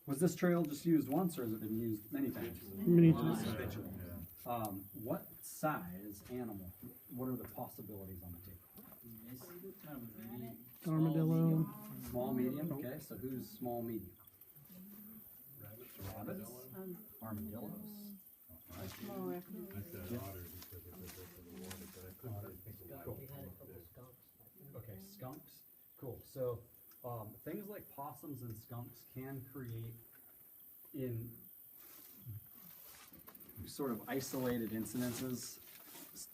Was this trail just used once, or has it been used many times? Many times. What size animal? What are the possibilities on the table? Armadillo. Small, medium. Okay, so who's small, medium? Rabbits. Armadillos. Small raccoon. Cool. Okay, skunks. Cool. So things like possums and skunks can create in sort of isolated incidences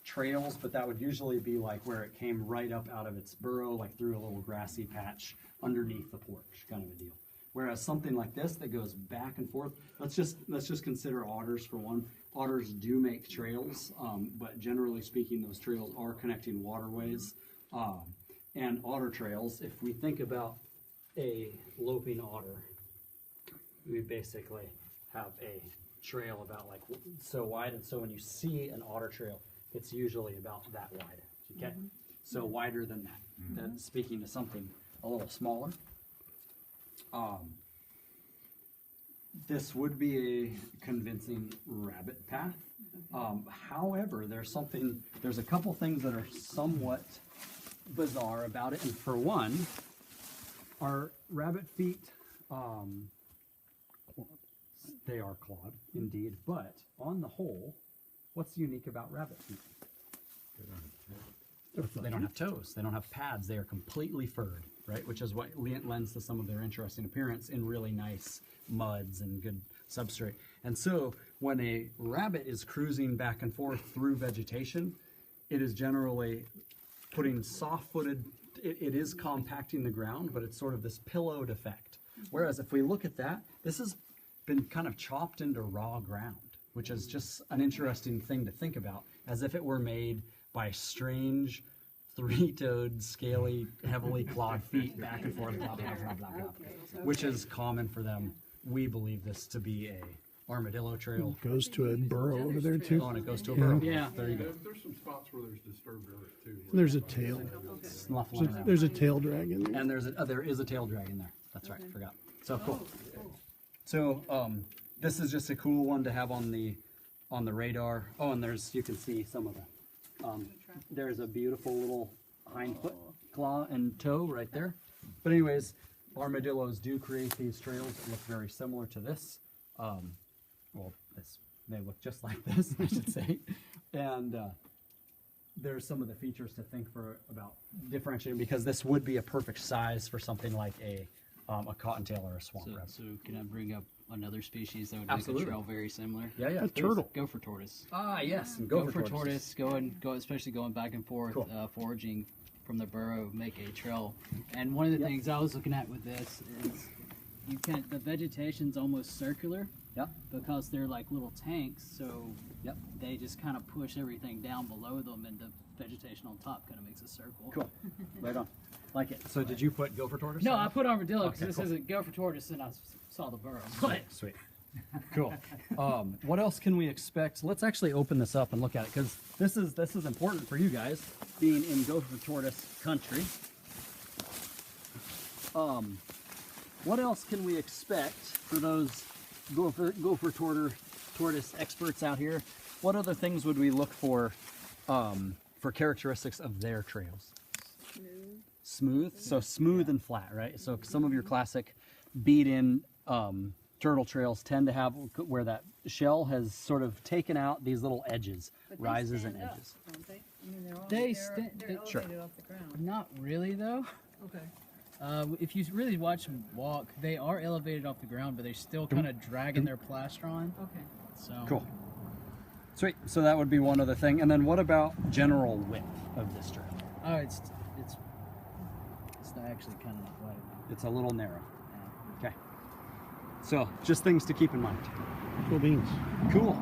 trails, but that would usually be like where it came right up out of its burrow, like through a little grassy patch underneath the porch, kind of a deal. Whereas something like this that goes back and forth, let's just consider otters for one. Otters do make trails, but generally speaking, those trails are connecting waterways. And otter trails, if we think about a loping otter, we basically have a trail about like so wide, and so when you see an otter trail, it's usually about that wide. Okay, so wider than that. That's speaking to something a little smaller. This would be a convincing rabbit path. However, there's a couple things that are somewhat bizarre about it. And for one, our rabbit feet, they are clawed indeed, but on the whole, what's unique about rabbit feet? They don't have toes. They don't have pads. They are completely furred, right? Which is what lends to some of their interesting appearance in really nice muds and good substrate. And so when a rabbit is cruising back and forth through vegetation, it is generally putting soft-footed, it is compacting the ground, but it's sort of this pillowed effect. Whereas if we look at that, this has been kind of chopped into raw ground, which is just an interesting thing to think about, as if it were made by strange, three-toed, scaly, heavily clawed feet back and forth, blah, blah, blah, blah, blah, which is common for them. We believe this to be a armadillo trail. It goes to a burrow over there too. Oh, and it goes to a burrow. Yeah. There you go. There's some spots where there's disturbed earth too. There's a tail. Snuffling around. There's a tail drag in there. And there is a tail drag in there. That's right, forgot. So cool. So this is just a cool one to have on the radar. Oh, and you can see some of the there's a beautiful little hind foot claw and toe right there. But anyways, armadillos do create these trails that look very similar to this. Well, they look just like this, I should say. And there's some of the features to think about differentiating, because this would be a perfect size for something like a cottontail or a swamp rabbit. So can I bring up another species that would Absolutely. make a trail very similar? Yeah, A turtle. Gopher tortoise. Ah, yes, and Gopher tortoise especially going back and forth, Cool. foraging from the burrow, make a trail. And one of the things I was looking at with this is the vegetation's almost circular. Yep. Because they're like little tanks, so Yep. they just kind of push everything down below them, and the vegetation on top kind of makes a circle. Cool. Right on. Like it. So did you put gopher tortoise? No, I put armadillo because Okay, this cool. isn't gopher tortoise, and I saw the burrow. But Sweet. Cool. What else can we expect? Let's actually open this up and look at it, because this is important for you guys, being in gopher tortoise country. What else can we expect for those gopher tortoise experts out here? What other things would we look for characteristics of their trails? Smooth. So smooth and flat, right? So some of your classic beat-in turtle trails tend to have where that shell has sort of taken out these little edges, rises and edges. Don't they? I mean, they're Sure. elevated off the ground. not really, though. Okay. If you really watch them walk, they are elevated off the ground, but they're still kind of dragging their plastron. Okay. So Cool. Sweet. So that would be one other thing. And then what about general width of this trail? Oh, it's actually kind of not wide. It's a little narrow. Okay. So just things to keep in mind. Cool beans. Cool.